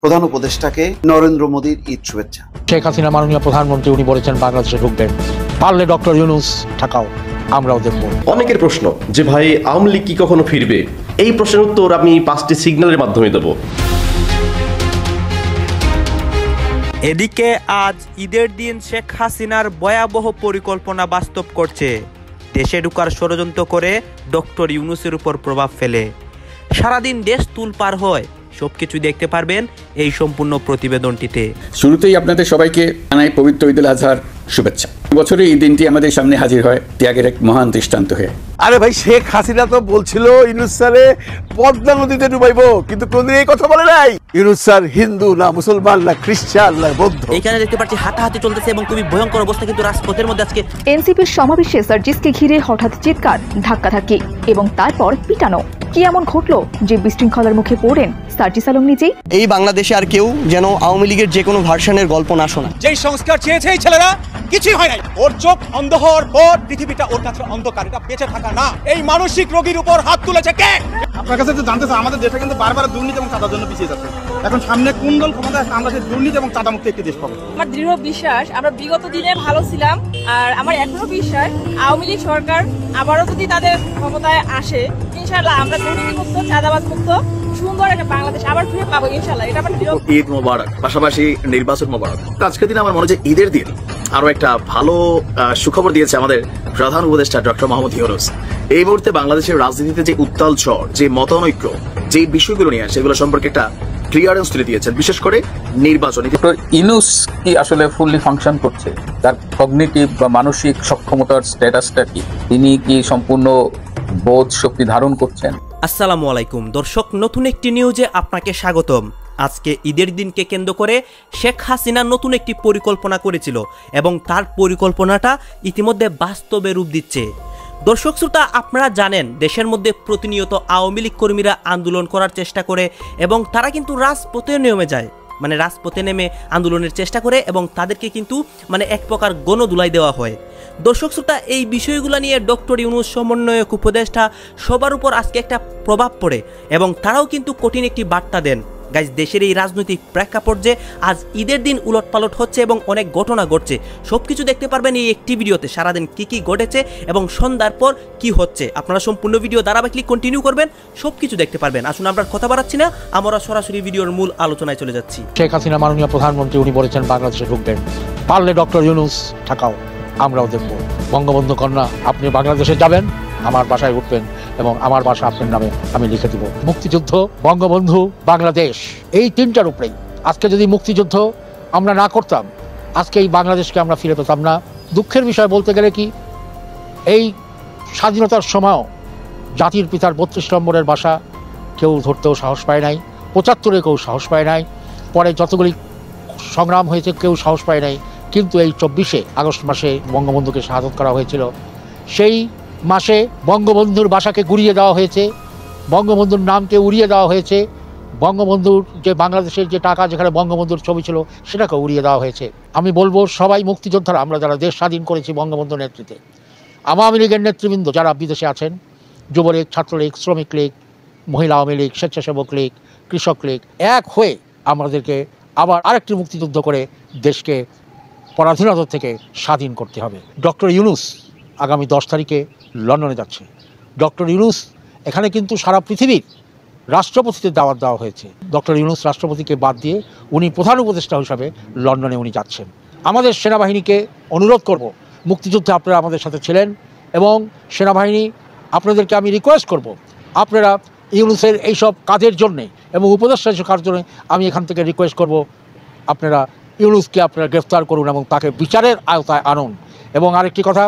প্রধান উপদেষ্টাকে নরেন্দ্র মোদীর ঈদ শুভেচ্ছা। শেখ হাসিনা মাননীয় প্রধানমন্ত্রী, উনি বলেছেন বাংলাদেশে ঢুকবেন, পারলে ডক্টর ইউনূস ঠাকাও, আমরাও দেখব। অনেকের প্রশ্ন যে ভাই আওয়ামী লীগ কি কখনো ফিরবে? এই প্রশ্নের উত্তর আমি 5টি সিগন্যালের মাধ্যমে দেব। এদিকে আজ ঈদের দিন শেখ হাসিনার ভয়াবহ পরিকল্পনা বাস্তব করছে। দেশে ঢুকার ষড়যন্ত্র করে ডক্টর ইউনূসের উপর প্রভাব ফেলে সারাদিন দেশ তুলপার হয়। সবকিছু দেখতে পারবেন এই সম্পূর্ণ প্রতিবেদনটিতে। শুরুতেই আপনাদের সবাইকে জানাই পবিত্র ঈদুল আজহার শুভেচ্ছা। বছরে এই দিনটি আমাদের সামনে হাজির হয় ত্যাগের এক মহান দৃষ্টান্ত হয়ে। আরে ভাই, শেখ হাসিনা তো বলছিল ইউনূস স্যারে পদ্মা নদীতে ডুবাইবো, কিন্তু কোনদিন এই কথা বলে নাই। ইউনূস স্যার হিন্দু না মুসলমান না খ্রিস্টান না বৌদ্ধ। এখানে দেখতে পাচ্ছি হাতাহাতি চলতেছে এবং খুবই ভয়ঙ্কর অবস্থা কিন্তু রাজপথের মধ্যে। আজকে এনসিপির সমাবেশে সার্জিসকে ঘিরে হঠাৎ চিৎকার, ধাক্কাধাক্কি এবং তারপর পিটানো। কি এমন ঘটলো যে বিশৃঙ্খলার মুখে পড়েন সার্জিস আলম নিজেই? এই বাংলাদেশে আর কেউ যেন আওয়ামী লীগের যে কোনো ভার্সনের গল্প না শোনায়। যেই সংস্কার চেয়েছে এই ছেলেরা, কিছুই হয় নাই। ওর চোখ অন্ধ হওয়ার পর পৃথিবীটা ওর কাছে অন্ধকার। এটা বেঁচে থাকা না। এই মানসিক রোগীর উপর হাত তুলেছে কে? আপনার কাছে তো জানতে চাই, আমাদের দেশে কিন্তু বারবার দুর্নীতি এবং চাঁদার জন্য পিছিয়ে যাচ্ছে। এখন সামনে কোন দল ক্ষমতায় আসলে আমরা সেই দুর্নীতি এবং চাঁদা মুক্ত একটি দেশ পাবো। আমার দৃঢ় বিশ্বাস আমরা বিগত দিনে ভালো ছিলাম, আর আমার এখনো বিশ্বাস আওয়ামী লীগ সরকার আবারও যদি তাদের ক্ষমতায় আসে, ইনশাআল্লাহ আমরা দুর্নীতি মুক্ত, চাঁদাবাজ মুক্ত সুন্দর একটা বাংলাদেশ আবার ফিরে পাবো ইনশাআল্লাহ। এটা আমার দৃঢ়। ঈদ মোবারক, পাশাপাশি নির্বাচন মোবারক। আজকের দিন আমার মনে হয় ঈদের দিন আরো একটা ভালো সুখবর দিয়েছে আমাদের প্রধান উপদেষ্টা ডক্টর মোহাম্মদ ইউনূস। এই মুহূর্তে বাংলাদেশের রাজনীতিতে যে উত্তাল ঝড়, যে মতানৈক্য, যে বিষয়গুলো নিয়ে সেগুলো সম্পর্কে একটা ক্লিয়ারেন্স তুলে দিয়েছেন, বিশেষ করে নির্বাচন। ইউনূস কি আসলে ফুললি ফাংশন করছে? তার কগনিটিভ বা মানসিক সক্ষমতার স্ট্যাটাসটা কি? তিনি কি সম্পূর্ণ বোধ শক্তি ধারণ করছেন? আসসালামু আলাইকুম দর্শক, নতুন একটি নিউজে আপনাকে স্বাগতম। আজকে ঈদের দিনকে কেন্দ্র করে শেখ হাসিনা নতুন একটি পরিকল্পনা করেছিল এবং তার পরিকল্পনাটা ইতিমধ্যে বাস্তবে রূপ দিচ্ছে। দর্শক শ্রোতা, আপনারা জানেন দেশের মধ্যে প্রতিনিয়ত আওয়ামী লীগ কর্মীরা আন্দোলন করার চেষ্টা করে এবং তারা কিন্তু রাজপথে নেমে যায়, মানে রাজপথে নেমে আন্দোলনের চেষ্টা করে এবং তাদেরকে কিন্তু এক প্রকার গণধুলাই দেওয়া হয়। দর্শক শ্রোতা, এই বিষয়গুলো নিয়ে ডক্টর ইউনূস সমন্বয়ক উপদেষ্টা সবার উপর আজকে একটা প্রভাব পড়ে এবং তারাও কিন্তু কঠিন একটি বার্তা দেন। গাইজ, দেশের এই রাজনৈতিক প্রেক্ষাপট যে আজ ঈদের দিন উলটপালট হচ্ছে এবং অনেক ঘটনা ঘটছে, সবকিছু দেখতে পারবেন এই একটি ভিডিওতে। সারাদিন কি কি ঘটেছে এবং সন্ধ্যার পর কি হচ্ছে, আপনারা সম্পূর্ণ ভিডিও ধারাবাহিক কন্টিনিউ করবেন, সবকিছু দেখতে পারবেন। আসুন আমরা কথা বাড়াচ্ছি না, আমরা সরাসরি ভিডিওর মূল আলোচনায় চলে যাচ্ছি। শেখ হাসিনা মাননীয় প্রধানমন্ত্রী, উনি বলেছেন বাংলাদেশে ঢুকবেন, পারলে ডক্টর ইউনূস ঠাকাও, আমরাও দেখব। বঙ্গবন্ধু কন্যা, আপনি বাংলাদেশে যাবেন, আমার বাসায় উঠবেন এবং আমার বাসা আপনার নামে আমি লিখে দিব। মুক্তিযুদ্ধ, বঙ্গবন্ধু, বাংলাদেশ, এই তিনটার উপরেই। আজকে যদি মুক্তিযুদ্ধ আমরা না করতাম, আজকে এই বাংলাদেশকে আমরা ফিরে পেতাম না। দুঃখের বিষয় বলতে গেলে কি, এই স্বাধীনতার সময়ও জাতির পিতার 32 নম্বরের বাসা কেউ ধরতেও সাহস পায় নাই, 75-এ কেউ সাহস পায় নাই, পরে যতগুলি সংগ্রাম হয়েছে কেউ সাহস পায় নাই। কিন্তু এই 24শে আগস্ট মাসে বঙ্গবন্ধুকে শাহাদত করা হয়েছিল। সেই মাসে বঙ্গবন্ধুর বাসাকে গুড়িয়ে দেওয়া হয়েছে, বঙ্গবন্ধুর নামকে উড়িয়ে দেওয়া হয়েছে, বঙ্গবন্ধুর যে বাংলাদেশের যে টাকা যেখানে বঙ্গবন্ধুর ছবি ছিল সেটাকে উড়িয়ে দেওয়া হয়েছে। আমি বলবো সবাই মুক্তিযোদ্ধারা, আমরা যারা দেশ স্বাধীন করেছি বঙ্গবন্ধুর নেতৃত্বে, আওয়ামী লীগের নেতৃবৃন্দ যারা বিদেশে আছেন, যুবলীগ, ছাত্রলীগ, শ্রমিক লীগ, মহিলা আওয়ামী লীগ, স্বেচ্ছাসেবক লীগ, কৃষক লীগ, এক হয়ে আমাদেরকে আবার আরেকটি মুক্তিযুদ্ধ করে দেশকে পরাধীনতা থেকে স্বাধীন করতে হবে। ডক্টর ইউনূস আগামী 10 তারিখে লন্ডনে যাচ্ছে। ডক্টর ইউনূস এখানে কিন্তু সারা পৃথিবীর রাষ্ট্রপতিদের দাওয়াত দেওয়া হয়েছে। ডক্টর ইউনূস রাষ্ট্রপতিকে বাদ দিয়ে উনি প্রধান উপদেষ্টা হিসাবে লন্ডনে উনি যাচ্ছেন। আমাদের সেনাবাহিনীকে অনুরোধ করব, মুক্তিযুদ্ধে আপনারা আমাদের সাথে ছিলেন এবং সেনাবাহিনী, আপনাদেরকে আমি রিকোয়েস্ট করব, আপনারা ইউনূসের এইসব কাজের জন্যে এবং উপদেষ্টা হিসেবে কাজের জন্য আমি এখান থেকে রিকোয়েস্ট করব, আপনারা ইউনূসকে আপনারা গ্রেফতার করুন এবং তাকে বিচারের আওতায় আনুন। এবং আরেকটি কথা,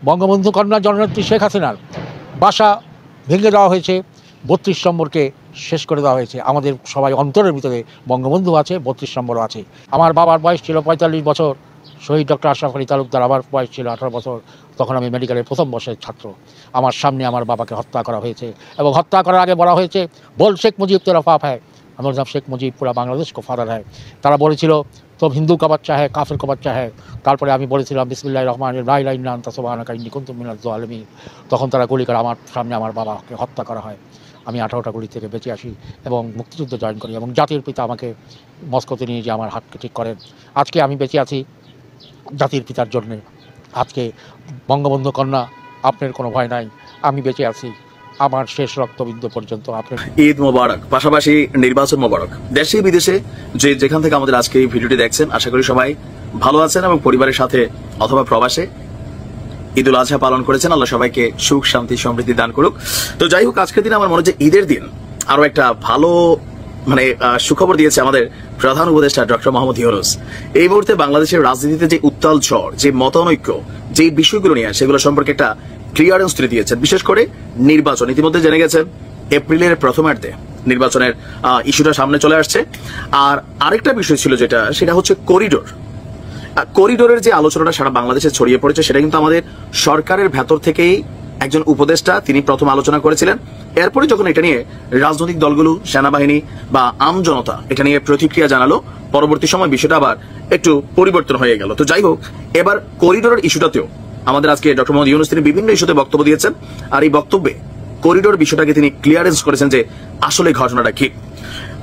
বঙ্গবন্ধু কন্যা জননেত্রী শেখ হাসিনার বাসা ভেঙে দেওয়া হয়েছে, 32 নম্বরকে শেষ করে দেওয়া হয়েছে। আমাদের সবাই অন্তরের ভিতরে বঙ্গবন্ধু আছে, 32 নম্বরও আছে। আমার বাবার বয়স ছিল 45 বছর, শহীদ ডক্টর আশরাফ আলী তালুকদার আমার বয়স ছিল 18 বছর, তখন আমি মেডিকেলের প্রথম বর্ষের ছাত্র। আমার সামনে আমার বাবাকে হত্যা করা হয়েছে এবং হত্যা করার আগে বলা হয়েছে, বল শেখ মুজিব তেরা বাপ হ্যায়, আমার নাম শেখ মুজিব, পুরা বাংলাদেশ কো ফাদার হ্যায়। তারা বলেছিল তো হিন্দু কা বাচ্চা হ্যায়, কাফের কা বাচ্চা হ্যায়। তারপরে আমি বলেছিলাম বিসমিল্লাহির রহমানির রহিম, লা ইলাহা ইল্লা আনতা সুবহানাকা ইন্নী কুনতু মিনাজ জালিমিন। তখন তারা গুলি করে আমার সামনে আমার বাবাকে হত্যা করা হয়। আমি 18টা গুলি থেকে বেঁচে আসি এবং মুক্তিযুদ্ধ জয়েন করি এবং জাতির পিতা আমাকে মস্কোতে নিয়ে যে আমার হাতকে ঠিক করেন। আজকে আমি বেঁচে আছি জাতির পিতার জন্যে। আজকে বঙ্গবন্ধু কন্যা, আপনার কোনো ভয় নাই, আমি বেঁচে আছি আমার শেষ রক্তবিন্দু পর্যন্ত। আপনার ঈদ মোবারক, পাশাপাশি নির্বাচন মোবারক। দেশে বিদেশে যেখান থেকে আমাদের আজকে এই ভিডিওটি দেখছেন, আশা করি সবাই ভালো আছেন এবং পরিবারের সাথে অথবা প্রবাসে ঈদুল আজহা পালন করেছেন। আল্লাহ সবাইকে সুখ, শান্তি, সমৃদ্ধি দান করুক। তো যাই হোক, আজকের দিন আমার মনে হচ্ছে ঈদের দিন আরো একটা ভালো সুখবর দিয়েছে আমাদের প্রধান উপদেষ্টা ডক্টর মোহাম্মদ ইউনূস। এই মুহূর্তে বাংলাদেশের রাজনীতিতে যে উত্তাল ঝড়, যে মতানৈক্য, যে বিষয়গুলো নিয়ে সেগুলো সম্পর্কে একটা ক্লিয়ারেন্স তুলে দিয়েছেন। বিশেষ করে নির্বাচন, ইতিমধ্যে জেনে গেছেন এপ্রিলের প্রথমার্ধে নির্বাচনের ইস্যুটা সামনে চলে আসছে। আর আরেকটা বিষয় ছিল সেটা হচ্ছে করিডোর। করিডোরের যে আলোচনাটা সারা বাংলাদেশে ছড়িয়ে পড়েছে, সেটা কিন্তু আমাদের সরকারের ভেতর থেকেই একজন উপদেষ্টা তিনি প্রথম আলোচনা করেছিলেন। এরপরে যখন এটা নিয়ে রাজনৈতিক দলগুলো, সেনাবাহিনী বা আমজনতা এটা নিয়ে প্রতিক্রিয়া জানালো, পরবর্তী সময় বিষয়টা আবার একটু পরিবর্তন হয়ে গেল। তো যাই হোক, এবার করিডোরের ইস্যুটাতেও আমাদের আজকে ডক্টর মোহাম্মদ ইউনূস তিনি বিভিন্ন ইস্যুতে বক্তব্য দিয়েছেন। আর এই বক্তব্যে করিডোর বিষয়টাকে তিনি ক্লিয়ারেন্স করেছেন যে আসলে ঘটনাটা কি।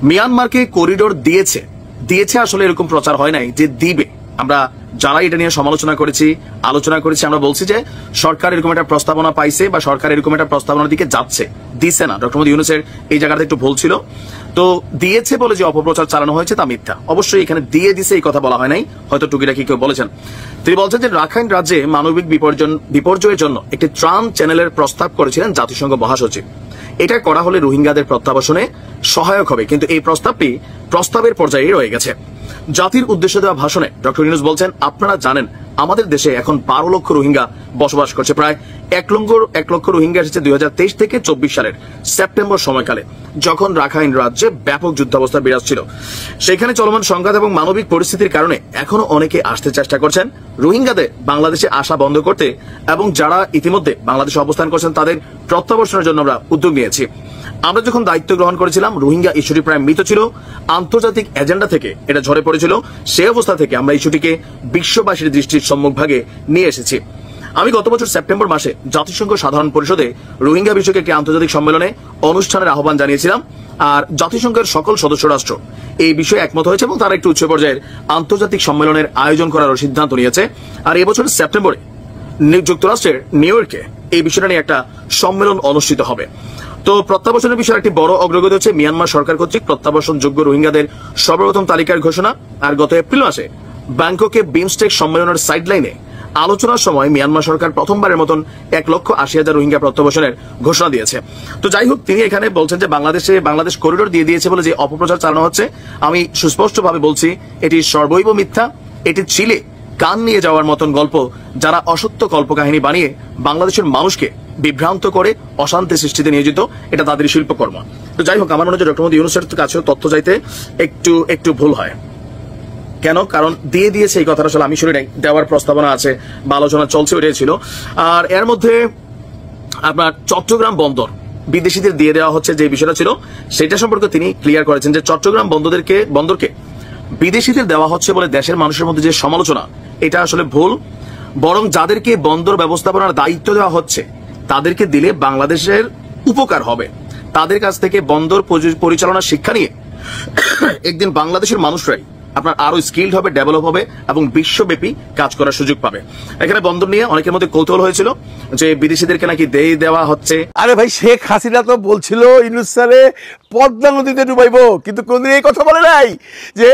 মিয়ানমারকে করিডোর দিয়েছে আসলে এরকম প্রচার হয় নাই যে দিবে। আমরা যারা এটা নিয়ে সমালোচনা করেছি, আলোচনা করেছি, আমরা বলছি যে সরকার এরকম একটা প্রস্তাবনা পাইছে বা সরকার এরকম একটা প্রস্তাবনার দিকে যাচ্ছে, দিচ্ছে না। ডক্টর মোহাম্মদ ইউনূসের এই জায়গাটা একটু ভুল ছিল। তো দিয়েছে বলে যে অপপ্রচার চালানো হয়েছে তা মিথ্যা। অবশ্যই এখানে দিয়ে দিছে এই কথা বলা হয় নাই, হয়তো টুকিটাকি কেউ বলেছেন। তিনি বলছেন যে রাখাইন রাজ্যে মানবিক বিপর্যয়ের জন্য একটি ত্রাণ চ্যানেলের প্রস্তাব করেছিলেন জাতিসংঘ মহাসচিব। এটা করা হলে রোহিঙ্গাদের প্রত্যাবাসনে সহায়ক হবে, কিন্তু এই প্রস্তাবটি প্রস্তাবের পর্যায়ে রয়ে গেছে। জাতির উদ্দেশ্যে দেওয়া ভাষণে ডক্টর ইউনূস বলছেন, আপনারা জানেন আমাদের দেশে এখন 12 লক্ষ রোহিঙ্গা বসবাস করছে। প্রায় 1 লক্ষ রোহিঙ্গা এসেছে 2023 থেকে 24 সালের সেপ্টেম্বর সময়কালে, যখন রাখাইন রাজ্যে ব্যাপক যুদ্ধাবস্থা বিরাজ ছিল। সেখানে চলমান সংঘাত এবং মানবিক পরিস্থিতির কারণে এখনো অনেকে আসতে চেষ্টা করছেন। রোহিঙ্গাদের বাংলাদেশে আসা বন্ধ করতে এবং যারা ইতিমধ্যে বাংলাদেশে অবস্থান করছেন তাদের প্রত্যাবর্তনের জন্য আমরা উদ্যোগ নিয়েছি। আমরা যখন দায়িত্ব গ্রহণ করেছিলাম, রোহিঙ্গা ইস্যুটি প্রায় মৃত ছিল, আন্তর্জাতিক এজেন্ডা থেকে এটা ঝরে পড়েছিল। সেই অবস্থা থেকে আমরা ইস্যুটিকে বিশ্ববাসীর দৃষ্টির সম্মুখভাগে নিয়ে এসেছি। আমি গত বছর সেপ্টেম্বর মাসে জাতিসংঘ সাধারণ পরিষদে রোহিঙ্গা বিষয়কে একটি আন্তর্জাতিক সম্মেলনে অনুষ্ঠানের আহ্বান জানিয়েছিলাম। আর জাতিসংঘের সকল সদস্য রাষ্ট্র এই বিষয়ে একমত হয়েছে এবং তারা একটি উচ্চ পর্যায়ের আন্তর্জাতিক সম্মেলনের আয়োজন করার সিদ্ধান্ত নিয়েছে। আর এবছর সেপ্টেম্বরে যুক্তরাষ্ট্রের নিউ ইয়র্কে এই বিষয়টা নিয়ে একটা সম্মেলন অনুষ্ঠিত হবে। তো প্রত্যাবাসনের বিষয়ে একটি বড় অগ্রগতি হচ্ছে মিয়ানমার সরকার কর্তৃক প্রত্যাবাসনযোগ্য রোহিঙ্গাদের সর্বপ্রথম তালিকার ঘোষণা। আর গত এপ্রিল মাসে ব্যাংককে বিমস্টেক সম্মেলনের সাইডলাইনে আলোচনার সময় মিয়ানমার সরকার প্রথমবারের মতন 1,80,000 রোহিঙ্গা প্রত্যাবাসনের ঘোষণা দিয়েছে। তো যাই হোক, তিনি এখানে বলছেন যে বাংলাদেশ করিডোর দিয়ে দিয়েছে বলে যে অপপ্রচার চালানো হচ্ছে, আমি সুস্পষ্টভাবে বলছি এটি সর্বৈব মিথ্যা। এটি চিলে কান নিয়ে যাওয়ার মতন গল্প, যারা অসত্য কল্পকাহিনী বানিয়ে বাংলাদেশের মানুষকে বিভ্রান্ত করে অশান্তি সৃষ্টিতে নিয়োজিত, এটা তাদের শিল্পকর্ম। তো যাই হোক, আমার মনে হয় ডক্টর মোহাম্মদ ইউনূসের কাছেও তথ্য চাইতে একটু ভুল হয়। কেন? কারণ দিয়ে দিয়েছে এই কথাটা আসলে আমি শুনি নাই, দেওয়ার প্রস্তাবনা আছে বা আলোচনা চলছে, ওইটাই ছিল। আর এর মধ্যে আপনার চট্টগ্রাম বন্দর বিদেশিদের দিয়ে দেওয়া হচ্ছে যে বিষয়টা ছিল, সেটা সম্পর্কে তিনি ক্লিয়ার করেছেন যে চট্টগ্রাম বন্দরকে বিদেশিদের দেওয়া হচ্ছে বলে দেশের মানুষের মধ্যে যে সমালোচনা, এটা আসলে ভুল। বরং যাদেরকে বন্দর ব্যবস্থাপনার দায়িত্ব দেওয়া হচ্ছে তাদেরকে দিলে বাংলাদেশের উপকার হবে। তাদের কাছ থেকে বন্দর পরিচালনার শিক্ষা নিয়ে একদিন বাংলাদেশের মানুষরাই আপনার আরো স্কিলড হবে, ডেভেলপ হবে এবং বিশ্বব্যাপী কাজ করার সুযোগ পাবে। এখানে বন্দর নিয়ে অনেকের মধ্যে কৌতূহল হয়েছিল যে বিদেশিদেরকে নাকি দেওয়া হচ্ছে। আরে ভাই, শেখ হাসিনা তো বলছিল ইউনূস স্যারে পদ্মা নদীতে ডুবাইবো, কিন্তু কোনদিন এই কথা বলে নাই যে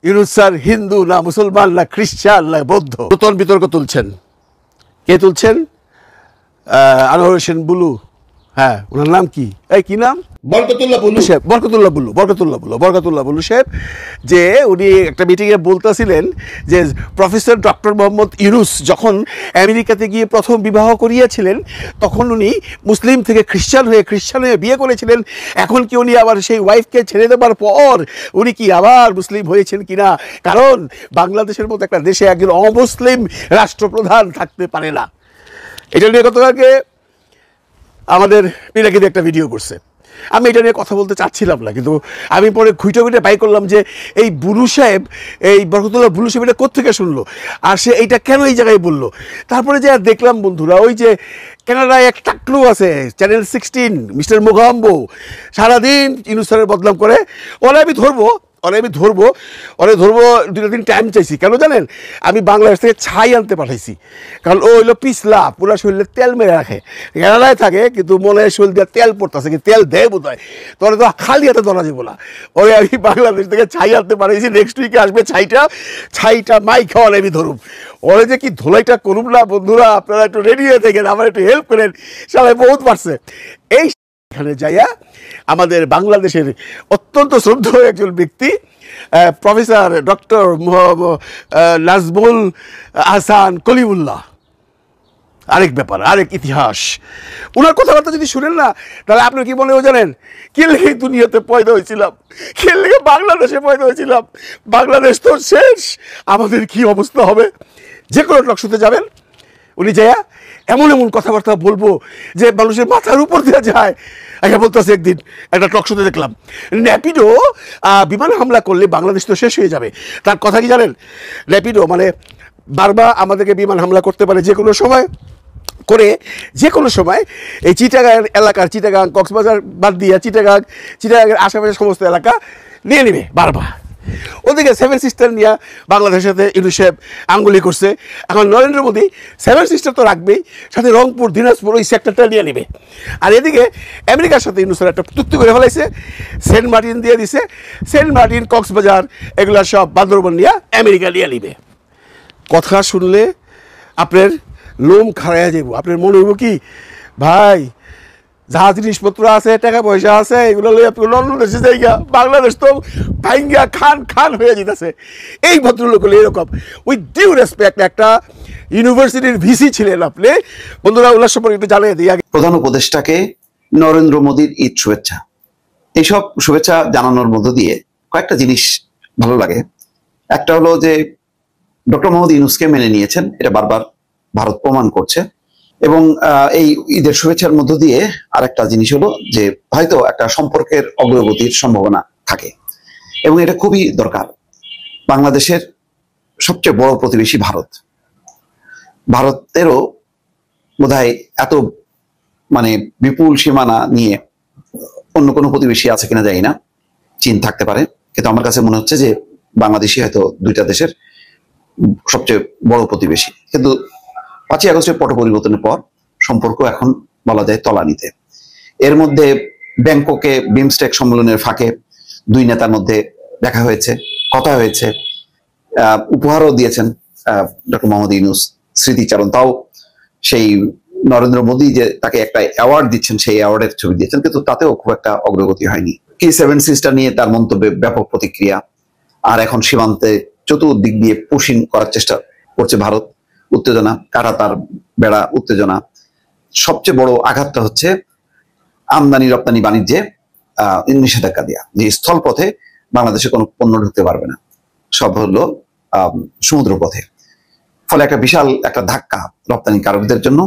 ইউনূস স্যার হিন্দু না মুসলমান না খ্রিস্টান না বৌদ্ধ। নতুন বিতর্ক তুলছেন। কে তুলছেন? আনোয়ার হোসেন বুলু। হ্যাঁ, ওনার নাম কি নাম? বরকতুল্লাহ বুলু সাহেব। যে উনি একটা মিটিংয়ে বলতেছিলেন যে প্রফেসর ডক্টর মোহাম্মদ ইউনূস যখন আমেরিকাতে গিয়ে প্রথম বিবাহ করিয়েছিলেন, তখন উনি মুসলিম থেকে খ্রিস্টান হয়ে বিয়ে করেছিলেন। এখন কি উনি আবার সেই ওয়াইফকে ছেড়ে দেওয়ার পর উনি কি আবার মুসলিম হয়েছেন কিনা? কারণ বাংলাদেশের মতো একটা দেশে একজন অমুসলিম রাষ্ট্রপ্রধান থাকতে পারে না। এটা নিয়ে গতকালকে আমাদের পিনাকিতে একটা ভিডিও করছে। আমি এটা নিয়ে কথা বলতে চাচ্ছিলাম না, কিন্তু আমি পরে খুঁটে বাই করলাম যে এই বুলু সাহেব, এই বরকতুল্লাহ বুলু সাহেব এটা কোত্থেকে শুনলো আর সে এইটা কেন এই জায়গায় বললো। তারপরে যে দেখলাম বন্ধুরা, ওই যে কানাডায় এক টাকলু আছে চ্যানেল 16 মিস্টার মোগাম্বো, সারাদিন ইউনূস স্যারের বদনাম করে। ওরে আমি ধরবো 2 দিন টাইম চাইছি। কেন জানেন? আমি বাংলাদেশ থেকে ছাই আনতে পাঠাইছি, কারণ ও হইলো পিছলা, পুরো শরীরে তেল মেরে রাখে। কেনাডায় থাকে কিন্তু মনে হয় শরীর দিয়ে তেল পড়তেছে, কি তেল দেয় বোধ হয়, তোরা তো খালি হাতে ধরা যাবো না। ওরে আমি বাংলাদেশ থেকে ছাই আনতে পাঠাইছি, নেক্সট উইকে আসবে ছাইটা মাই খাওয়ালে আমি ধরুম। ওরে যে কি ধোলাইটা করুম না বন্ধুরা, আপনারা একটু রেডি হয়ে থাকেন, আমার একটু হেল্প করেন, সবাই বহুত পারছে। এই এখানে যাইয়া আমাদের বাংলাদেশের অত্যন্ত শ্রদ্ধেয় একজন ব্যক্তি প্রফেসর ডক্টর নাজমুল হাসান কলিমুল্লাহ, আরেক ব্যাপার, আরেক ইতিহাস, ওনার কথাবার্তা যদি শুনেন না তাহলে আপনার কি মনে হয় জানেন? কে লেগে দুনিয়াতে পয়দা হয়েছিলাম, কে লেগে বাংলাদেশে পয়দা হয়েছিলাম, বাংলাদেশ তো শেষ, আমাদের কি অবস্থা হবে। যে কোনো টকশোতে যাবেন, উনি যাইয়া এমন কথাবার্তা বলবো যে মানুষের মাথার উপর দেওয়া যায়। আচ্ছা, বলতেছে একদিন একটা টকশোতে দেখলাম, র্যাপিডো বিমান হামলা করলে বাংলাদেশ তো শেষ হয়ে যাবে। তার কথা কি জানেন? র্যাপিডো মানে বারবার আমাদেরকে বিমান হামলা করতে পারে যে কোনো সময় করে, যে কোনো সময় এই চিটাগাং এলাকার, চিটাগাং কক্সবাজার বাদ দিয়ে চিটাগাংয়ের আশেপাশের সমস্ত এলাকা নিয়ে নেবে বারবার। ওদিকে 7 সিস্টার নিয়ে বাংলাদেশের সাথে ইউনূস সাহেব আঙ্গুলি করছে। এখন নরেন্দ্র মোদী 7 সিস্টার তো রাখবেই, সাথে রংপুর, দিনাজপুর ওই সেক্টরটা নিয়ে নেবে। আর এদিকে আমেরিকার সাথে ইউনূস একটা চুক্তি করে ফেলাইছে, সেন্ট মার্টিন দিয়ে দিছে। সেন্ট মার্টিন, কক্সবাজার এগুলা সব বান্দরবন নিয়ে আমেরিকা নিয়ে নিবে। কথা শুনলে আপনার লোম খাড়াইয়া যাব, আপনার মনে হইব কি ভাই যা জিনিসপত্র আছে, টাকা পয়সা আছে, এগুলো লইয়া লন্ডন দেশে জায়গা, বাংলাদেশ তো ভাইঙ্গা খান হয়ে যেতেছে। এই ভদ্রলোক হলো এরকম। উইথ ডিউ রেসপেক্ট, একটা ইউনিভার্সিটির ভিসি ছিলেন আপনি, বন্ধুরা ওনার সম্পর্কে একটু জানিয়ে দিই আগে। প্রধান উপদেষ্টাকে নরেন্দ্র মোদীর ঈদ শুভেচ্ছা। এইসব শুভেচ্ছা জানানোর মধ্য দিয়ে কয়েকটা জিনিস ভালো লাগে। একটা হলো যে ডক্টর মোহাম্মদ ইউনূসকে মেনে নিয়েছেন, এটা বারবার ভারত প্রমাণ করছে। এবং এই ঈদের শুভেচ্ছার মধ্য দিয়ে আরেকটা জিনিস হলো যে হয়তো একটা সম্পর্কের অগ্রগতির সম্ভাবনা থাকে, এবং এটা খুবই দরকার। বাংলাদেশের সবচেয়ে বড় প্রতিবেশী ভারতেরও বোধহয় এত মানে বিপুল সীমানা নিয়ে অন্য কোনো প্রতিবেশী আছে কিনা জানি না, চীন থাকতে পারে, কিন্তু আমার কাছে মনে হচ্ছে যে বাংলাদেশই হয়তো দুইটা দেশের সবচেয়ে বড় প্রতিবেশী। কিন্তু 5ই আগস্টের পট পরিবর্তনের পর সম্পর্ক এখন বলা যায় তলানিতে। এর মধ্যে ব্যাংককে বিমস্টেক সম্মেলনের ফাঁকে 2 নেতার মধ্যে দেখা হয়েছে, কথা হয়েছে, উপহারও দিয়েছেন ডক্টর মোহাম্মদ ইউনূস, স্মৃতিচারণ। তাও সেই নরেন্দ্র মোদী যে তাকে একটা অ্যাওয়ার্ড দিচ্ছেন, সেই অ্যাওয়ার্ডের ছবি দিয়েছেন, কিন্তু তাতেও খুব একটা অগ্রগতি হয়নি। কি 7 সিস্টার নিয়ে তার মন্তব্যে ব্যাপক প্রতিক্রিয়া। আর এখন সীমান্তে চতুর্দিক দিয়ে পুশিং করার চেষ্টা করছে ভারত, উত্তেজনা, কাঁটাতার বেড়া উত্তেজনা। সবচেয়ে বড় আঘাতটা হচ্ছে আমদানি রপ্তানি বাণিজ্যে নিষেধাজ্ঞা দেওয়া, যে স্থল পথে বাংলাদেশে কোনো পণ্য ঢুকতে পারবে না, সব হলো সমুদ্র পথে। ফলে একটা বিশাল একটা ধাক্কা রপ্তানিকারকদের জন্য,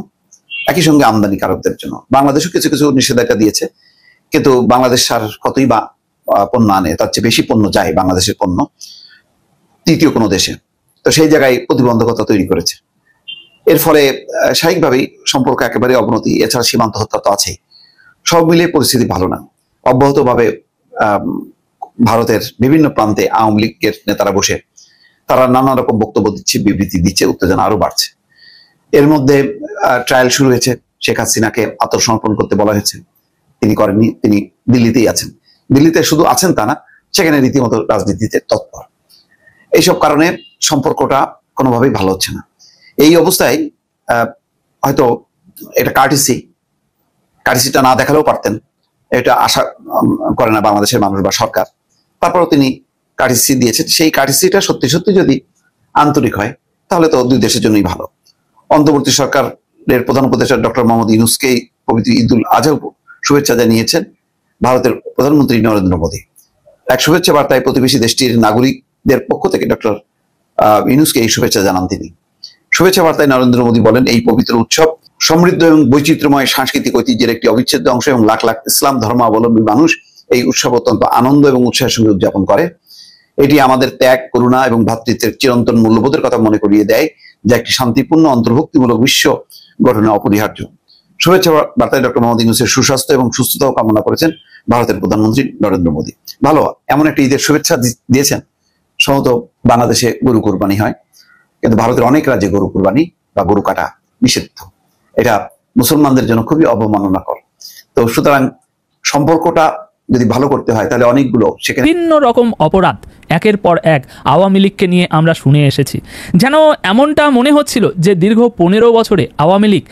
একই সঙ্গে আমদানিকারকদের জন্য। বাংলাদেশও কিছু কিছু নিষেধাজ্ঞা দিয়েছে, কিন্তু বাংলাদেশ আর কতই বা পণ্য আনে, তার চেয়ে বেশি পণ্য যায় বাংলাদেশের পণ্য তৃতীয় কোনো দেশে। তো সেই জায়গায় প্রতিবন্ধকতা তৈরি করেছে। এর ফলে স্বাভাবিকভাবেই সম্পর্ক একেবারে অবনতি। এছাড়া সীমান্ত হত্যা তো আছেই। সব মিলিয়ে পরিস্থিতি ভালো না। অব্যাহতভাবে ভারতের বিভিন্ন প্রান্তে আওয়ামী লীগের নেতারা বসে তারা নানা রকম বক্তব্য দিচ্ছে, বিবৃতি দিচ্ছে, উত্তেজনা আরো বাড়ছে। এর মধ্যে ট্রায়াল শুরু হয়েছে, শেখ হাসিনাকে আত্মসমর্পণ করতে বলা হয়েছে, তিনি করেননি, তিনি দিল্লিতেই আছেন। দিল্লিতে শুধু আছেন তা না, সেখানে রীতিমতো রাজনীতিতে তৎপর। এইসব কারণে সম্পর্কটা কোনোভাবেই ভালো হচ্ছে না। এই অবস্থায় হয়তো এটা কার্টিসিটা না দেখালেও পারতেন, এটা আশা করে না বাংলাদেশের মানুষ বা সরকার। তারপরেও তিনি কার্টিসি দিয়েছেন। সেই কার্টিসিটা সত্যি সত্যি যদি আন্তরিক হয় তাহলে তো 2 দেশের জন্যই ভালো। অন্তর্বর্তী সরকারের প্রধান উপদেষ্টা ডক্টর মোহাম্মদ ইউনূসকেই পবিত্র ঈদুল আজহা শুভেচ্ছা জানিয়েছেন ভারতের প্রধানমন্ত্রী নরেন্দ্র মোদী। এক শুভেচ্ছা বার্তায় প্রতিবেশী দেশটির নাগরিকদের পক্ষ থেকে ডক্টর ইউনূসকে এই শুভেচ্ছা জানান তিনি। শুভেচ্ছা বার্তায় নরেন্দ্র মোদী বলেন, এই পবিত্র উৎসব সমৃদ্ধ এবং বৈচিত্র্যময় সাংস্কৃতিক ঐতিহ্যের একটি অবিচ্ছেদ্য অংশ, এবং লাখ লাখ ইসলাম ধর্মাবলম্বী মানুষ এই উৎসব অত্যন্ত আনন্দ এবং উৎসাহের সঙ্গে উদযাপন করে। এটি আমাদের ত্যাগ, করুণা এবং ভ্রাতৃত্বের চিরন্তন মূল্যবোধের কথা মনে করিয়ে দেয়, যা একটি শান্তিপূর্ণ অন্তর্ভুক্তিমূলক বিশ্ব গঠনে অপরিহার্য। শুভেচ্ছা বার্তায় ডক্টর মোহাম্মদ ইউনূসের সুস্বাস্থ্য এবং সুস্থতাও কামনা করেছেন ভারতের প্রধানমন্ত্রী নরেন্দ্র মোদী। ভালো, এমন একটা ঈদের শুভেচ্ছা দিয়েছেন। সম্ভবত বাংলাদেশে গরু কুরবানি হয়, কিন্তু ভারতের অনেক রাজ্যে গরু কুরবানি বা গরু কাটা নিষিদ্ধ। এটা মুসলমানদের জন্য খুবই অবমাননাকর। তো সুতরাং সম্পর্কটা যদি ভালো করতে হয় তাহলে অনেকগুলো সেখানে বিভিন্ন রকম অপরাধ একের পর এক আওয়ামী লীগকে নিয়ে আমরা শুনে এসেছি। যেন এমনটা মনে হচ্ছিল যে দীর্ঘ 15 বছরে আওয়ামী লীগ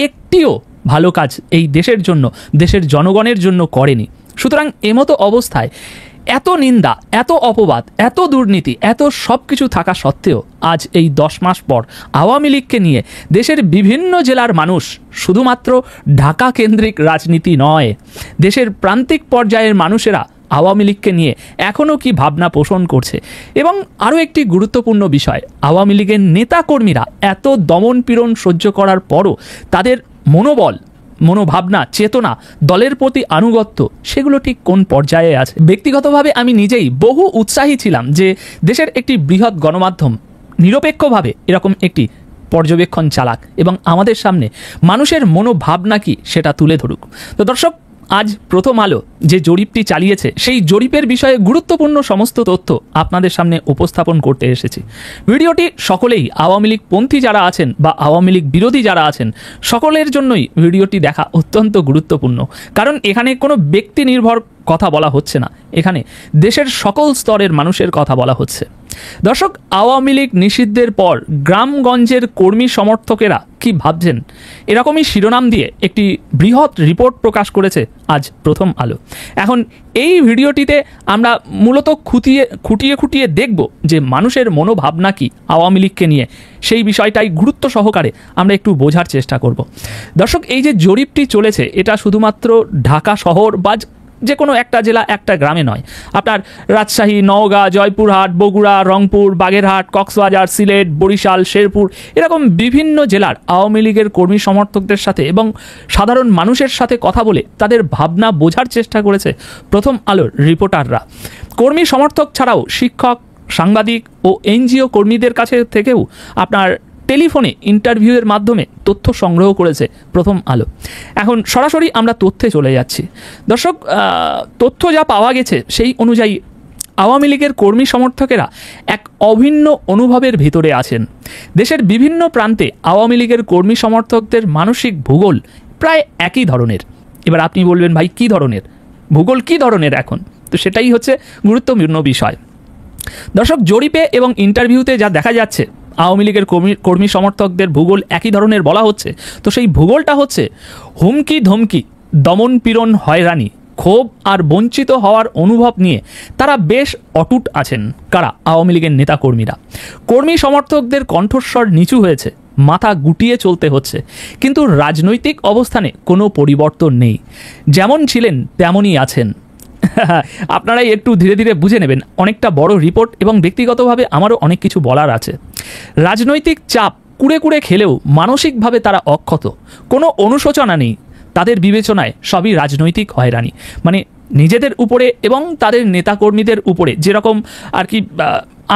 একটিও ভালো কাজ এই দেশের জন্য, দেশের জনগণের জন্য করেনি। সুতরাং এমতো অবস্থায় এত নিন্দা, এত অপবাদ, এত দুর্নীতি, এত সব কিছু থাকা সত্ত্বেও আজ এই 10 মাস পর আওয়ামী লীগকে নিয়ে দেশের বিভিন্ন জেলার মানুষ, শুধুমাত্র ঢাকা কেন্দ্রিক রাজনীতি নয়, দেশের প্রান্তিক পর্যায়ের মানুষেরা আওয়ামী লীগকে নিয়ে এখনও কি ভাবনা পোষণ করছে। এবং আরও একটি গুরুত্বপূর্ণ বিষয়, আওয়ামী লীগের নেতাকর্মীরা এত দমন পীড়ন সহ্য করার পরও তাদের মনোভাবনা, চেতনা, দলের প্রতি আনুগত্য, সেগুলো ঠিক কোন পর্যায়ে আছে। ব্যক্তিগতভাবে আমি নিজেই বহু উৎসাহী ছিলাম যে দেশের একটি বৃহৎ গণমাধ্যম নিরপেক্ষভাবে এরকম একটি পর্যবেক্ষণ চালাক এবং আমাদের সামনে মানুষের মনোভাবনা কি সেটা তুলে ধরুক। তো দর্শক, আজ প্রথম আলো যে জরিপটি চালিয়েছে সেই জরিপের বিষয়ে গুরুত্বপূর্ণ সমস্ত তথ্য আপনাদের সামনে উপস্থাপন করতে এসেছি। ভিডিওটি সকলেই আওয়ামী লীগ পন্থী যারা আছেন বা আওয়ামী লীগ বিরোধী যারা আছেন সকলের জন্যই ভিডিওটি দেখা অত্যন্ত গুরুত্বপূর্ণ, কারণ এখানে কোনো ব্যক্তি নির্ভর কথা বলা হচ্ছে না, এখানে দেশের সকল স্তরের মানুষের কথা বলা হচ্ছে। দর্শক, আওয়ামী লীগ নিষিদ্ধের পর গ্রামগঞ্জের কর্মী সমর্থকেরা কি ভাবছেন, এরকমই শিরোনাম দিয়ে একটি বৃহৎ রিপোর্ট প্রকাশ করেছে আজ প্রথম আলো। এখন এই ভিডিওটিতে আমরা মূলত খুঁটিয়ে দেখব যে মানুষের মনোভাবনা কি আওয়ামী লীগকে নিয়ে, সেই বিষয়টাই গুরুত্ব সহকারে আমরা একটু বোঝার চেষ্টা করব। দর্শক, এই যে জরিপটি চলেছে এটা শুধুমাত্র ঢাকা শহর বা যে কোনো একটা জেলা, একটা গ্রামে নয়, আপনার রাজশাহী, নওগাঁ, জয়পুরহাট, বগুড়া, রংপুর, বাগেরহাট, কক্সবাজার, সিলেট, বরিশাল, শেরপুর, এরকম বিভিন্ন জেলার আওয়ামী লীগের কর্মী সমর্থকদের সাথে এবং সাধারণ মানুষের সাথে কথা বলে তাদের ভাবনা বোঝার চেষ্টা করেছে প্রথম আলোর রিপোর্টাররা। কর্মী সমর্থক ছাড়াও শিক্ষক, সাংবাদিক ও এনজিও কর্মীদের কাছে থেকেও আপনার টেলিফোনে ইন্টারভিউয়ের মাধ্যমে তথ্য সংগ্রহ করেছে প্রথম আলো। এখন সরাসরি আমরা তথ্যে চলে যাচ্ছি। দর্শক, তথ্য যা পাওয়া গেছে সেই অনুযায়ী আওয়ামী লীগের কর্মী সমর্থকেরা এক অভিন্ন অনুভবের ভিতরে আছেন। দেশের বিভিন্ন প্রান্তে আওয়ামী লীগের কর্মী সমর্থকদের মানসিক ভূগোল প্রায় একই ধরনের। এবার আপনি বলবেন, ভাই কী ধরনের ভূগোল, কী ধরনের? এখন তো সেটাই হচ্ছে গুরুত্বপূর্ণ বিষয়। দর্শক, জরিপে এবং ইন্টারভিউতে যা দেখা যাচ্ছে আওয়ামী লীগের কর্মী সমর্থকদের ভূগোল একই ধরনের বলা হচ্ছে। তো সেই ভূগোলটা হচ্ছে হুমকি ধমকি, দমন পীড়ন, হয়রানি, ক্ষোভ আর বঞ্চিত হওয়ার অনুভব নিয়ে তারা বেশ অটুট আছেন। কারা? আওয়ামী লীগের নেতাকর্মীরা। কর্মী সমর্থকদের কণ্ঠস্বর নিচু হয়েছে, মাথা গুটিয়ে চলতে হচ্ছে, কিন্তু রাজনৈতিক অবস্থানে কোনো পরিবর্তন নেই, যেমন ছিলেন তেমনই আছেন। আপনারাই একটু ধীরে ধীরে বুঝে নেবেন, অনেকটা বড় রিপোর্ট এবং ব্যক্তিগতভাবে আমারও অনেক কিছু বলার আছে। রাজনৈতিক চাপ কুড়ে কুড়ে খেলেও মানসিকভাবে তারা অক্ষত, কোনো অনুশোচনা নেই তাদের বিবেচনায়, সবই রাজনৈতিক হয়রানি। মানে নিজেদের উপরে এবং তাদের নেতাকর্মীদের উপরে যেরকম আর কি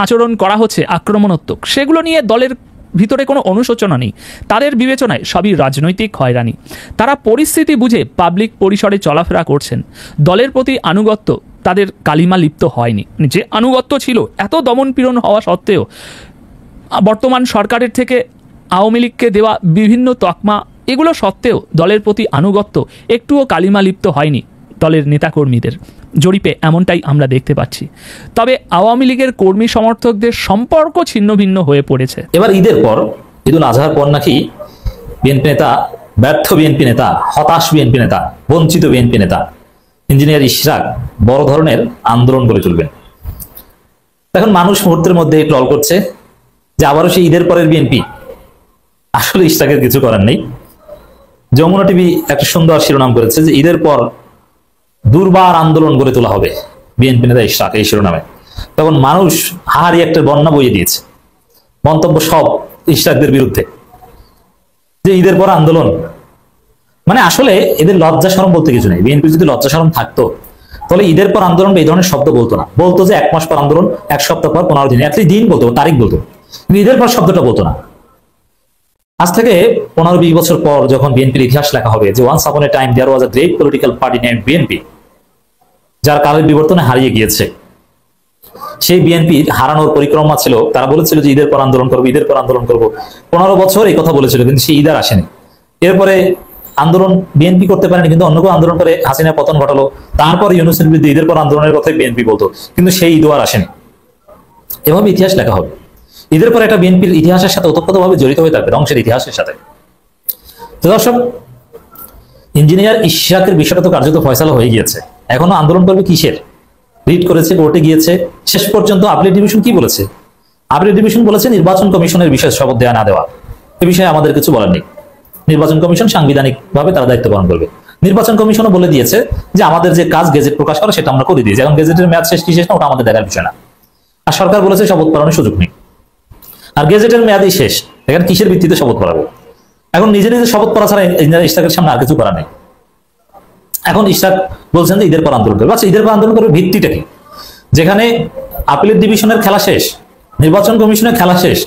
আচরণ করা হচ্ছে আক্রমণাত্মক, সেগুলো নিয়ে দলের ভিতরে কোনো অনুশোচনা নেই, তাদের বিবেচনায় সবই রাজনৈতিক হয়রানি। তারা পরিস্থিতি বুঝে পাবলিক পরিসরে চলাফেরা করছেন, দলের প্রতি আনুগত্য তাদের কালিমা লিপ্ত হয়নি। যে আনুগত্য ছিল এত দমনপীড়ন হওয়া সত্ত্বেও, বর্তমান সরকারের থেকে আওয়ামী লীগকে দেওয়া বিভিন্ন তকমা, এগুলো সত্ত্বেও দলের প্রতি আনুগত্য একটুও কালিমা লিপ্ত হয়নি দলের নেতাকর্মীদের। জরিপে এমনটাই আমরা দেখতে পাচ্ছি। তবে আওয়ামী লীগের কর্মী সমর্থকদের সম্পর্ক ছিন্ন ভিন্ন হয়ে পড়েছে। এবার ঈদের পর, ঈদুল আজহার পর নাকি বিএনপি নেতা, ব্যর্থ বিএনপি নেতা, হতাশ বিএনপি নেতা, বঞ্চিত বিএনপি নেতা ইঞ্জিনিয়ার ইশরাক বড় ধরনের আন্দোলন করে চলবেন। এখন মানুষ মুহূর্তের মধ্যে ট্রল করছে যে আবারও সেই ঈদের পরের বিএনপি। আসলে ইশরাকের কিছু করার নেই। যমুনা টিভি একটা সুন্দর শিরোনাম করেছে যে ঈদের পর দুর্বার আন্দোলন গড়ে তোলা হবে বিএনপি নেতা ইশরাক, এই শিরোনামে। তখন মানুষ হাহারি একটা বন্যা বইয়ে দিয়েছে, মন্তব্য সব ইশরাকদের বিরুদ্ধে, যে ঈদের পর আন্দোলন। মানে আসলে এদের লজ্জা শরম বলতে কিছু নেই। বিএনপি যদি লজ্জা শরম থাকতো তাহলে ঈদের পর আন্দোলন এই ধরনের শব্দ বলতো না। বলতো যে 1 মাস পর আন্দোলন, 1 সপ্তাহ পর, 15 দিন, দিন বলতো, তারিখ বলতো, ঈদের পর শব্দটা বলতো না। আজ থেকে 15-20 বছর পর যখন বিএনপির ইতিহাস লেখা হবে যে once upon a time there was a great political party named BNP, যার কালের বিবর্তনে হারিয়ে গিয়েছে, সেই বিএনপির হারানোর পরিক্রমা ছিল। তারা বলেছিল যে ঈদের পর আন্দোলন করবো, ঈদের পর আন্দোলন করবো, 15 বছর এই কথা বলেছিল, কিন্তু সেই ঈদ আর আসেনি। এরপরে আন্দোলন বিএনপি করতে পারেনি, কিন্তু অন্য কেউ আন্দোলন করে হাসিনা পতন ঘটালো। তারপর ইউনূসের বিরুদ্ধে ঈদের পর আন্দোলনের কথাই বিএনপি বলতো, কিন্তু সেই ঈদও আর আসেনি। এভাবে ইতিহাস লেখা হবে। ঈদের পর একটা বিএনপির ইতিহাসের সাথে ওতপ্রোতভাবে জড়িত হয়ে থাকবে, ধ্বংসের ইতিহাসের সাথে। তো দর্শক, ইঞ্জিনিয়ার ইশরাকের বিষয়টা তো কার্যত ফয়সালা হয়ে গিয়েছে। এখনো আন্দোলন করবে কিসের? রিট করেছে, কোর্টে গিয়েছে, শেষ পর্যন্ত আপিল ডিভিশন কি বলেছে? আপিল ডিভিশন বলেছে নির্বাচন কমিশনের বিষয়ে শপথ দেওয়া না দেওয়া এ বিষয়ে আমাদের কিছু বলার নেই। নির্বাচন কমিশন সাংবিধানিকভাবে তারা দায়িত্ব পালন করবে। নির্বাচন কমিশনও বলে দিয়েছে যে আমাদের যে কাজ গেজেট প্রকাশ করা সেটা আমরা করে দিয়েছি, এখন গেজেটের মেয়াদ শেষ কি শেষ না ওটা আমাদের দেখার বিষয় না। আর সরকার বলেছে শপথ পালনের সুযোগ নেই, আর গেজেটের মেয়াদই শেষ, এখানে কিসের ভিত্তিতে শপথ পড়াবে? এখন নিজে নিজে শপথ পড়া ছাড়া ইঞ্জিনিয়ার ইশরাকের সামনে আর কিছু করা নেই। এখন ইশরাক বলছেন যে ঈদের পর আন্দোলন করবে। আচ্ছা, ঈদের পর আন্দোলন করবে ভিত্তিটা কি? যেখানে আপিলের ডিভিশনের খেলা শেষ, নির্বাচন কমিশনের খেলা শেষ,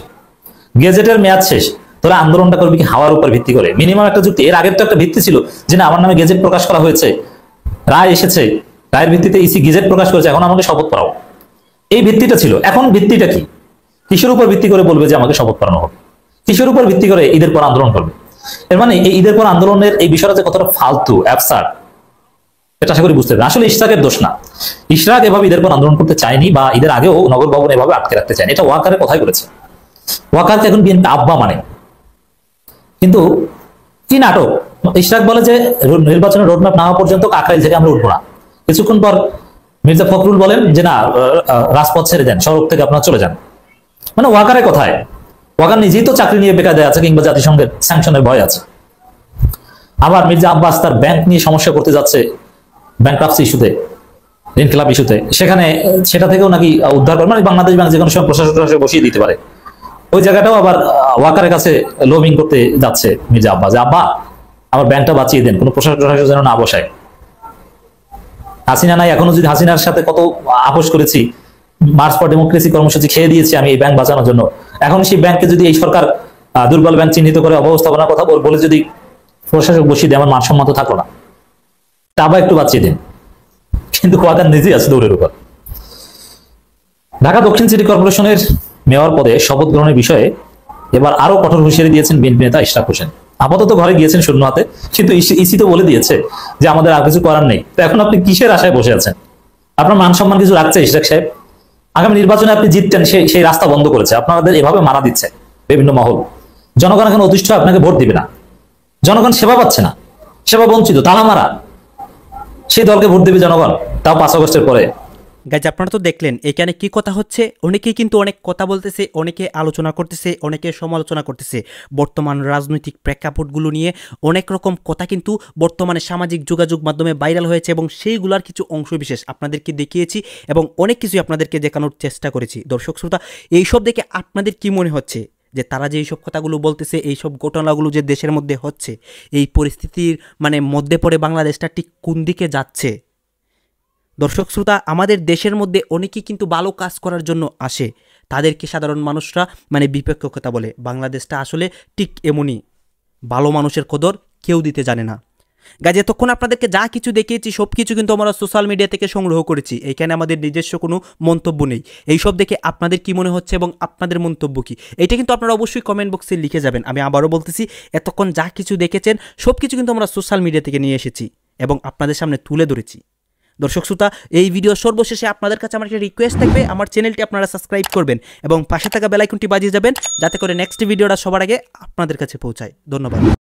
গেজেটের মেয়াদ শেষ, তোরা আন্দোলনটা করবি কি হাওয়ার উপর ভিত্তি করে? মিনিমাম একটা যুক্তি। এর আগের তো একটা ভিত্তি ছিল যে না, আমার নামে গেজেট প্রকাশ করা হয়েছে, রায় এসেছে, রায়ের ভিত্তিতে ইসি গেজেট প্রকাশ করেছে, এখন আমাকে শপথ পড়াও, এই ভিত্তিটা ছিল। এখন ভিত্তিটা কি? কিসের উপর ভিত্তি করে বলবে যে আমাকে শপথ পড়ানো হবে? কিসের উপর ভিত্তি করে ঈদের পর আন্দোলন করবে? এর মানে এই ঈদের পর আন্দোলনের এই বিষয়টা যে কতটা ফালতু, অ্যাবসার্ড, এটা আশা করি বুঝতে পারবেন। আসলে ইশরাকের দোষ না, ইশরাক এভাবে ঈদের পর আন্দোলন করতে চায়নি, বা ঈদের আগেও নগর ভবন এভাবে আটকে রাখতে চায়নি। এটা ওয়াকারের কথাই বলেছে। ওয়াকারকে এখন বিএনপি আব্বা মানে, কিন্তু কি নাটক! ইশরাক বলে যে নির্বাচনের রোডম্যাপ না হওয়া পর্যন্ত কাকরাইল থেকে আমরা উঠবো না। কিছুক্ষণ পর মির্জা ফখরুল বলেন যে না, রাজপথ ছেড়ে দেন, সড়ক থেকে আপনারা চলে যান। মানে ওয়াকারের কথায়, ওয়াকার নিজেই তো চাকরি নিয়ে বেকায়দায় আছে, কিংবা জাতিসংঘের স্যাংশনের ভয় আছে। আবার মির্জা আব্বাস তার ব্যাংক নিয়ে সমস্যা করতে যাচ্ছে, ব্যাংক্রাপসি ইস্যুতে, ঋণ খেলাপ ইস্যুতে, সেখানে সেটা থেকেও নাকি উদ্ধার করে, মানে বাংলাদেশ ব্যাংক যে কোনো সময় প্রশাসন বসিয়ে দিতে পারে। ওই জায়গাটাও আবার ওয়াকারের কাছে লোভিং করতে যাচ্ছে মির্জা আব্বাস, যে আব্বা আমার ব্যাংকটা বাঁচিয়ে দেন, কোনো প্রশাসন যেন না বসায়। হাসিনা নাই, এখনো যদি হাসিনার সাথে কত আপোষ করেছি, মার্চ ফর ডেমোক্রেসি কর্মসূচি খেয়ে দিয়েছি আমি এই ব্যাংক বাঁচানোর জন্য। এখন সেই ব্যাংকে যদি এই সরকার দুর্বল ব্যাংক চিহ্নিত করে অব্যবস্থাপনার কথা বলে যদি প্রশাসক বসিয়ে দেয়, আমার মানসম্মত থাকলো না, তা আবার একটু বাঁচিয়ে দেন। কিন্তু ওয়াকার নিজেই আছে দৌড়ের উপর। ঢাকা দক্ষিণ সিটি কর্পোরেশনের মেয়র পদে শপথ গ্রহণের বিষয়ে এবার আরো কঠোর হুঁশিয়ারি দিয়েছেন বিএনপি নেতা ইশরাক হোসেন। আপাতত ঘরে গিয়েছেন শূন্য হাতে, কিন্তু ইসি তো বলে দিয়েছে যে আমাদের আর কিছু করার নেই। তো এখন আপনি কিসের আশায় বসে আছেন? আপনার মান সম্মান কিছু রাখছে ইশরাক সাহেব? আগামী নির্বাচনে আপনি জিততেন, সেই রাস্তা বন্ধ করেছে, আপনাদের এভাবে মারা দিচ্ছে বিভিন্ন মহল। জনগণ এখন অতিষ্ঠ, আপনাকে ভোট দিবে না। জনগণ সেবা পাচ্ছে না, সেবা বঞ্চিত, তালা মারা, সেই দলকে ভোট দেবে জনগণ, তাও 5 আগস্টের পরে। গাইজ, আপনারা তো দেখলেন এখানে কি কথা হচ্ছে। অনেকেই কিন্তু অনেক কথা বলতেছে, অনেকে আলোচনা করতেছে, অনেকে সমালোচনা করতেছে। বর্তমান রাজনৈতিক প্রেক্ষাপটগুলো নিয়ে অনেক রকম কথা কিন্তু বর্তমানে সামাজিক যোগাযোগ মাধ্যমে ভাইরাল হয়েছে, এবং সেইগুলার কিছু অংশবিশেষ আপনাদেরকে দেখিয়েছি এবং অনেক কিছুই আপনাদেরকে দেখানোর চেষ্টা করেছি। দর্শক শ্রোতা, এইসব দেখে আপনাদের কি মনে হচ্ছে যে তারা যে এইসব কথাগুলো বলতেছে, এইসব ঘটনাগুলো যে দেশের মধ্যে হচ্ছে, এই পরিস্থিতির মধ্যে পড়ে বাংলাদেশটা ঠিক কোন দিকে যাচ্ছে? দর্শক শ্রোতা, আমাদের দেশের মধ্যে অনেকেই কিন্তু ভালো কাজ করার জন্য আসে, তাদেরকে সাধারণ মানুষরা বিপক্ষ কথা বলে। বাংলাদেশটা আসলে ঠিক এমনই, ভালো মানুষের কদর কেউ দিতে জানে না। গাইজ, এতক্ষণ আপনাদেরকে যা কিছু দেখিয়েছি সব কিছু কিন্তু আমরা সোশ্যাল মিডিয়া থেকে সংগ্রহ করেছি, এখানে আমাদের নিজস্ব কোনো মন্তব্য নেই। এইসব দেখে আপনাদের কি মনে হচ্ছে এবং আপনাদের মন্তব্য কি, এটা কিন্তু আপনারা অবশ্যই কমেন্ট বক্সে লিখে যাবেন। আমি আবারও বলতেছি, এতক্ষণ যা কিছু দেখেছেন সব কিছু কিন্তু আমরা সোশ্যাল মিডিয়া থেকে নিয়ে এসেছি এবং আপনাদের সামনে তুলে ধরেছি। দর্শক শ্রোতা, এই ভিডিও সর্বশেষে আপনাদের কাছে আমার একটা রিকোয়েস্ট থাকবে, আমার চ্যানেলটি আপনারা সাবস্ক্রাইব করবেন এবং পাশে থাকা বেল আইকনটি বাজিয়ে যাবেন, যাতে করে নেক্সট ভিডিওটা সবার আগে আপনাদের কাছে পৌঁছায়। ধন্যবাদ।